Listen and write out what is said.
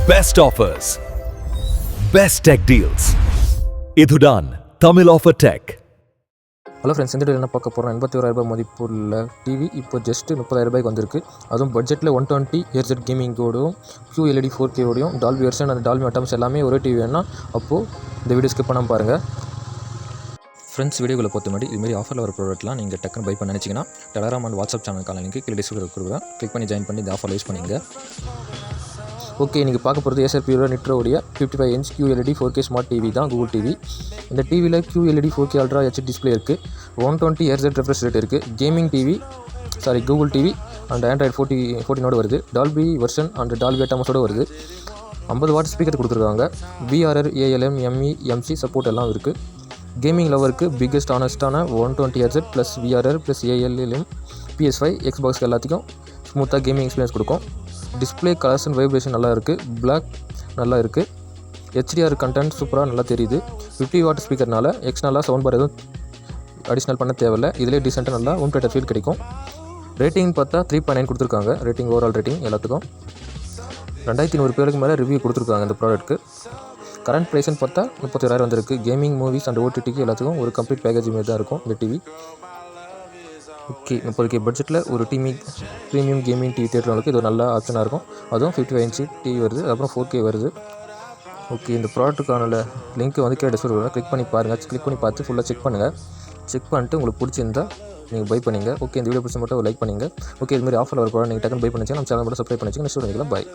Best offers, best tech deals. இதுதான் Tamil offer tech. Hello friends, இந்த video என்ன பார்க்க போகிறோம்? 81,000 மதிப்புள்ள டிவி இப்போ ஜஸ்ட் 30,000 வந்திருக்கு. அதுவும் பட்ஜெட்டில் 120 Hz கேமிங்கோடையும் QLED 4K Dolby version அந்த டால்பி அட்டம்ஸ் எல்லாமே ஒரே டிவி வேணும்னா அப்போது இந்த வீடியோ ஸ்கிப் பண்ணாமல் பாருங்கள். ஃப்ரெண்ட்ஸ், வீடியோவில் பொறுத்த முன்னாடி இதுமாரி ஆஃபரில் வர ப்ராடக்ட்லாம் நீங்கள் டக்குன்னு பை பண்ண நினச்சிங்கன்னா டெலகிராம் அண்ட் வாட்ஸ்அப் சேனலுக்கான லிங்க் கீழே டிஸ்கிரிப்ஷனில் கொடுக்குறேன். கிளிக் பண்ணி ஜாயின் பண்ணி இந்த ஆஃபர் யூஸ் பண்ணிங்க. ஓகே, நீங்கள் பார்க்க போகிறது Acer Pure நிட்ரோடைய 55 inch QLED 4K smart TV தான், கூகுள் டிவி. இந்த டிவியில் QLED 4K ultra HD display இருக்குது, 120 Hz ரெஃப்ரெஷ் ரேட் இருக்குது, gaming TV Google TV and Android 14 வருது, டால்பி வெர்ஷன் அண்ட் டால்பி அட்டமஸோடு வருது, 50 வாட் ஸ்பீக்கர் கொடுத்துருக்காங்க, VRR ALM ME MC support எல்லாம் இருக்குது. கேமிங் லவருக்கு பிக்கஸ்ட் ஆனஸ்டான 120 Hz plus VRR plus ALM PS5 Xbox எல்லாத்துக்கும் ஸ்மூத்தாக கேமிங் எக்ஸ்பீரியன்ஸ் கொடுக்கும். டிஸ்பிளே கலர்ஸ் அண்ட் வைப்ரேஷன் நல்லா இருக்குது, பிளாக் நல்லா இருக்குது, HDR கண்டென்ட் சூப்பராக நல்லா தெரியுது. 50 வாட் ஸ்பீக்கர்னால எக்ஸ்டர்னலாக சவுண்ட் பார் எதுவும் அடிஷ்னல் பண்ண தேவையில்லை. இதிலே டீசெண்டாக நல்லா ஹோம் தியேட்டர் ஃபீல் கிடைக்கும். ரேட்டிங் பார்த்தா 3.9 கொடுத்துருக்காங்க. ரேட்டிங் ஓவரால் ரேட்டிங் எல்லாத்துக்கும் 2100 பேருக்கு மேலே ரிவ்யூ கொடுத்துருக்காங்க இந்த ப்ராடக்ட்டுக்கு. கரண்ட் ப்ரைஸ்ன்னு பார்த்தா 31,000 வந்திருக்கு. கேமிங் மூவிஸ் அண்ட் OTTக்கு எல்லாத்துக்கும் ஒரு கம்ப்ளீட் பேக்கேஜ் மாரி தான் இருக்கும் இந்த டிவி. ஓகே, 30K பட்ஜெட்டில் ஒரு ப்ரீமியம் கேமிங் டிவி தேட்டர்களுக்கு இது ஒரு நல்ல ஆப்ஷனாக இருக்கும். அதுவும் 55 inch டிவி வருது, அப்புறம் 4K வருது. ஓகே, இந்த ப்ராடக்ட்டுக்கான லிங்க் வந்து கீழே டிஸ்கிரிப்ஷனில் கிளிக் பண்ணி பாருங்கள். கிளிக் பண்ணி பார்த்து ஃபுல்லாக செக் பண்ணுங்கள். செக் பண்ணிட்டு உங்களுக்கு பிடிச்சிருந்தா நீங்கள் பை பண்ணிங்க. ஓகே, இந்த வீடியோ பிடிச்ச மட்டும் லைக் பண்ணுங்கள். ஓகே, இதுமாதிரி ஆஃபர் வர ப்ராடக்ட் நீங்கள் டக்குன்னு பை பண்ணிச்சு நம்ம சேனல் மட்டும் சப்ஸ்கிரைப் பண்ணிச்சு. நெக்ஸ்ட் வீடியோவில் பாய்.